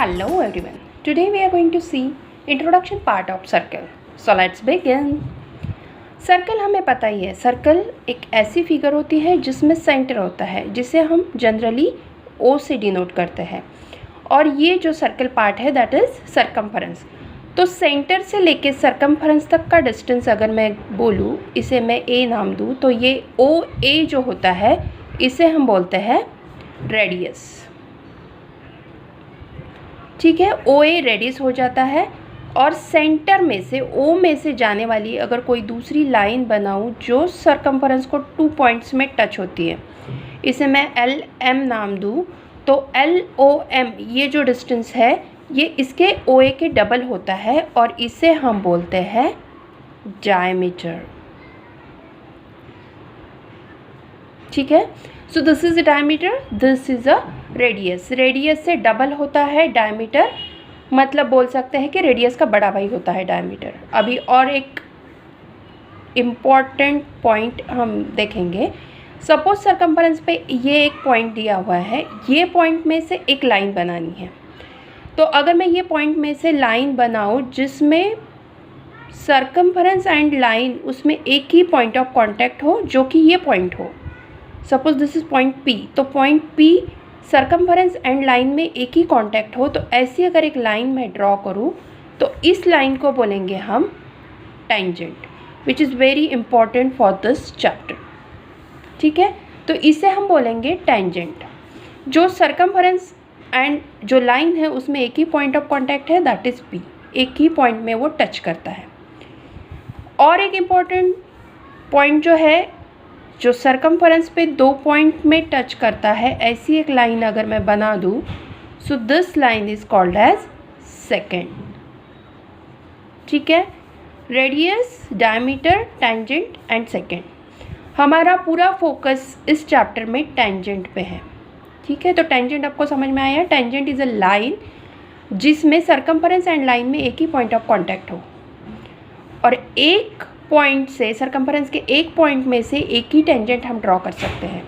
Hello everyone. Today we are going to see introduction part of circle. So let's begin. Circle हमें पता ही है, circle एक ऐसी figure होती है जिसमें सेंटर होता है, जिसे हम जनरली O से डिनोट करते हैं, और ये जो सर्कल पार्ट है दैट इज़ सरकमफरेंस। तो सेंटर से लेके सरकमफरेंस तक का डिस्टेंस अगर मैं बोलूँ, इसे मैं A नाम दूँ, तो ये OA जो होता है इसे हम बोलते हैं रेडियस। ठीक है, OA रेडियस हो जाता है। और सेंटर में से O में से जाने वाली अगर कोई दूसरी लाइन बनाऊँ जो सरकमफरेंस को 2 पॉइंट्स में टच होती है, इसे मैं LM नाम दूँ, तो LOM ये जो डिस्टेंस है ये इसके OA के डबल होता है और इसे हम बोलते हैं डायमीटर। ठीक है, so this is a diameter, this is a radius. Radius से डबल होता है डायमीटर, मतलब बोल सकते हैं कि रेडियस का बड़ा भाई होता है डायमीटर। अभी और एक इम्पॉर्टेंट पॉइंट हम देखेंगे। सपोज सरकमफरेंस पे ये एक पॉइंट दिया हुआ है, ये पॉइंट में से एक लाइन बनानी है। तो अगर मैं ये पॉइंट में से लाइन बनाऊँ जिसमें सरकमफरेंस एंड लाइन उसमें एक ही पॉइंट ऑफ कांटेक्ट हो, जो कि ये पॉइंट हो, suppose this is point P, तो point P circumference and line में एक ही कांटेक्ट हो, तो ऐसी अगर एक लाइन मैं ड्रॉ करूँ तो इस लाइन को बोलेंगे हम tangent, which is very important for this chapter. ठीक है, तो इसे हम बोलेंगे टेंजेंट। जो सरकमफरेंस एंड जो लाइन है उसमें एक ही पॉइंट ऑफ कांटेक्ट है, दैट इज़ P, एक ही पॉइंट में वो टच करता है। और एक इम्पॉर्टेंट पॉइंट जो है, जो सरकमफरेंस पे 2 पॉइंट में टच करता है, ऐसी एक लाइन अगर मैं बना दूँ, so this line is called as secant. ठीक है, radius, diameter, tangent and secant. हमारा पूरा फोकस इस चैप्टर में टेंजेंट पे है। ठीक है, तो टेंजेंट आपको समझ में आया। टेंजेंट इज़ अ लाइन जिसमें सरकमफरेंस एंड लाइन में एक ही पॉइंट ऑफ कॉन्टैक्ट हो, और एक पॉइंट से, सरकमफरेंस के एक पॉइंट में से एक ही टेंजेंट हम ड्रॉ कर सकते हैं।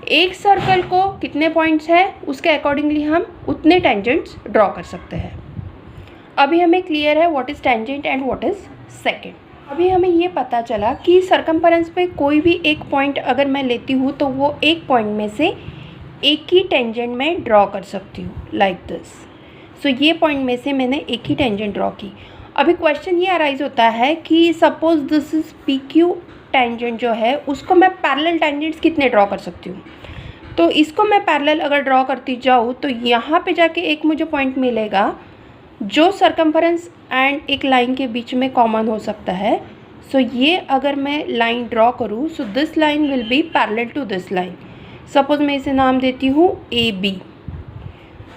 एक सर्कल को कितने पॉइंट्स हैं उसके अकॉर्डिंगली हम उतने टेंजेंट्स ड्रॉ कर सकते हैं। अभी हमें क्लियर है what is tangent and what is second. अभी हमें ये पता चला कि सरकमफरेंस पे कोई भी एक पॉइंट अगर मैं लेती हूँ तो वो एक पॉइंट में से एक ही टेंजेंट में ड्रॉ कर सकती हूँ, लाइक दिस। सो ये पॉइंट में से मैंने एक ही टेंजेंट ड्रॉ की। अभी क्वेश्चन ये अराइज होता है कि suppose this is PQ tangent जो है, उसको मैं पैरेलल टेंजेंट्स कितने ड्रॉ कर सकती हूँ। तो इसको मैं पैरेलल अगर ड्रॉ करती जाऊँ तो यहाँ पे जाके एक मुझे पॉइंट मिलेगा जो सरकमफरेंस एंड एक लाइन के बीच में कॉमन हो सकता है। सो ये अगर मैं लाइन ड्रॉ करूँ, so this line will be parallel to this line. Suppose मैं इसे नाम देती हूँ AB।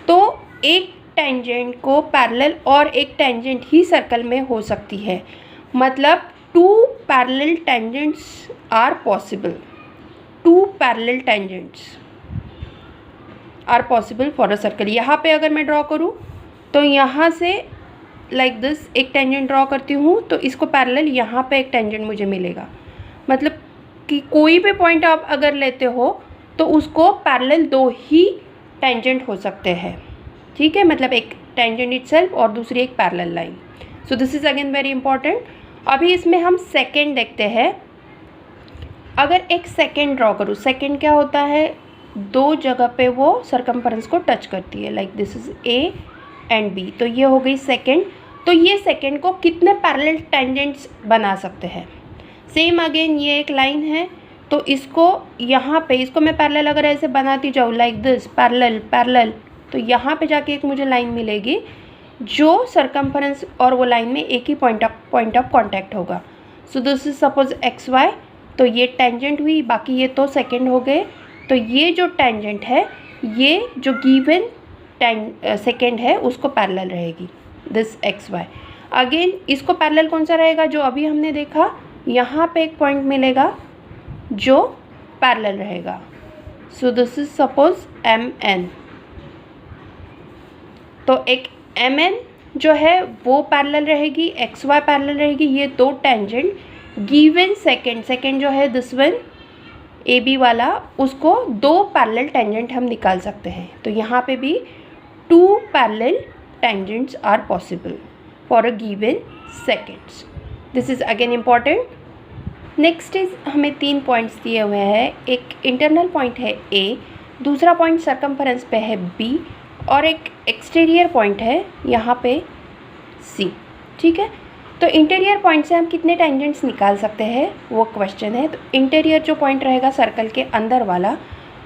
तो एक टेंजेंट को पैरेलल और एक टेंजेंट ही सर्कल में हो सकती है, मतलब 2 parallel tangents are possible. 2 parallel tangents are possible for a circle. यहाँ पे अगर मैं ड्रॉ करूँ तो यहाँ से लाइक दिस एक टेंजेंट ड्रॉ करती हूँ, तो इसको पैरेलल यहाँ पे एक टेंजेंट मुझे मिलेगा। मतलब कि कोई भी पॉइंट आप अगर लेते हो तो उसको पैरेलल 2 ही टेंजेंट हो सकते हैं। ठीक है, मतलब एक टेंजेंट इटसेल्फ और दूसरी एक parallel line. So this is again very important. अभी इसमें हम सेकेंड देखते हैं। अगर एक सेकेंड ड्रॉ करूँ, सेकेंड क्या होता है, 2 जगह पे वो सरकमफरेंस को टच करती है, like this is A and B। तो ये हो गई सेकेंड। तो ये सेकेंड को कितने पैरेलल टेंजेंट्स बना सकते हैं। सेम अगेन ये एक लाइन है, तो इसको यहाँ पे, इसको मैं पैरेलल अगर ऐसे बनाती जाऊँ लाइक दिस, पैरेलल पैरेलल, तो यहाँ पे जाके एक मुझे लाइन मिलेगी जो सरकमफरेंस और वो लाइन में एक ही पॉइंट ऑफ कांटेक्ट होगा। So this is suppose XY। तो ये टेंजेंट हुई, बाकी ये तो सेकेंड हो गए। तो ये जो टेंजेंट है, ये जो गिवन सेकेंड है उसको पैरेलल रहेगी, दिस XY। अगेन इसको पैरेलल कौन सा रहेगा, जो अभी हमने देखा, यहाँ पे एक पॉइंट मिलेगा जो पैरेलल रहेगा। So this is suppose MN। तो एक MN जो है वो पैरेलल रहेगी, XY पैरेलल रहेगी। ये 2 टेंजेंट गिवन सेकेंड जो है दिस वन AB वाला, उसको 2 पैरेलल टेंजेंट हम निकाल सकते हैं। तो यहाँ पे भी 2 parallel tangents are possible for a given seconds. This is again important. Next is हमें 3 पॉइंट्स दिए हुए हैं. एक इंटरनल पॉइंट है A, दूसरा पॉइंट सर्कम्फरेंस पे है B और एक एक्सटीरियर पॉइंट है यहाँ पे C. ठीक है, तो इंटीरियर पॉइंट से हम कितने टेंजेंट्स निकाल सकते हैं वो क्वेश्चन है. तो इंटीरियर जो पॉइंट रहेगा सर्कल के अंदर वाला,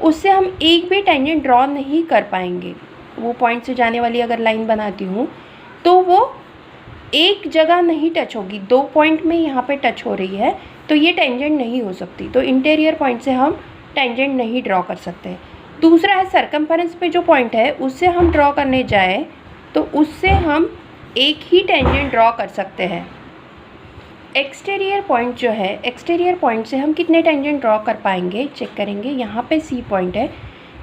उससे हम एक भी टेंजेंट ड्रॉ नहीं कर पाएंगे. वो पॉइंट से जाने वाली अगर लाइन बनाती हूँ तो वो एक जगह नहीं टच होगी, 2 पॉइंट में यहाँ पे टच हो रही है, तो ये टेंजेंट नहीं हो सकती. तो इंटीरियर पॉइंट से हम टेंजेंट नहीं ड्रॉ कर सकते. दूसरा है सर्कम्फरेंस पे जो पॉइंट है उससे हम ड्रॉ करने जाए तो उससे हम एक ही टेंजेंट ड्रॉ कर सकते हैं. एक्सटीरियर पॉइंट जो है, एक्सटीरियर पॉइंट से हम कितने टेंजेंट ड्रॉ कर पाएंगे चेक करेंगे. यहाँ पे C पॉइंट है,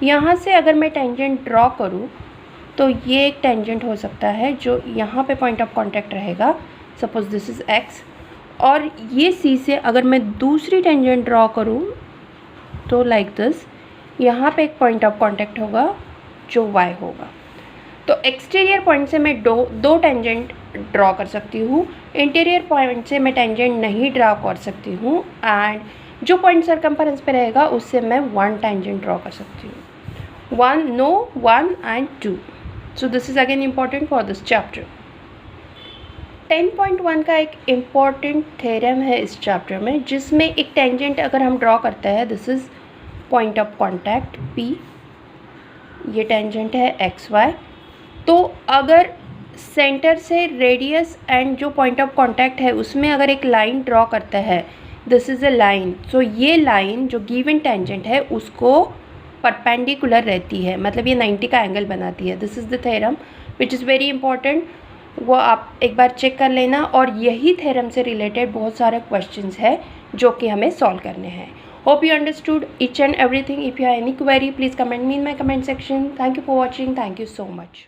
यहाँ से अगर मैं टेंजेंट ड्रॉ करूँ तो ये एक टेंजेंट हो सकता है जो यहाँ पे पॉइंट ऑफ कांटेक्ट रहेगा. सपोज दिस इज़ X, और ये C से अगर मैं दूसरी टेंजेंट ड्रॉ करूँ तो लाइक दिस, यहाँ पे एक पॉइंट ऑफ कांटेक्ट होगा जो Y होगा. तो एक्सटीरियर पॉइंट से मैं दो टेंजेंट ड्रॉ कर सकती हूँ, इंटीरियर पॉइंट से मैं टेंजेंट नहीं ड्रॉ कर सकती हूँ, एंड जो पॉइंट सर्कम्फरेंस पे रहेगा उससे मैं 1 टेंजेंट ड्रॉ कर सकती हूँ. 1 and 2. So this is again important for this chapter. 10.1 का एक इम्पॉर्टेंट थ्योरम है इस चैप्टर में, जिसमें एक टेंजेंट अगर हम ड्रॉ करते हैं, this is point of contact P, ये टेंजेंट है XY. तो अगर सेंटर से रेडियस एंड जो पॉइंट ऑफ कांटेक्ट है उसमें अगर एक लाइन ड्रॉ करता है, दिस इज़ अ लाइन, सो ये लाइन जो गिवन टेंजेंट है उसको परपेंडिकुलर रहती है, मतलब ये 90 का एंगल बनाती है. This is the theorem which is very important, वो आप एक बार चेक कर लेना. और यही थ्योरम से रिलेटेड बहुत सारे क्वेश्चंस है जो कि हमें सॉल्व करने हैं. Hope you understood each and everything. If you have any query please comment me in my comment section. Thank you for watching. Thank you so much.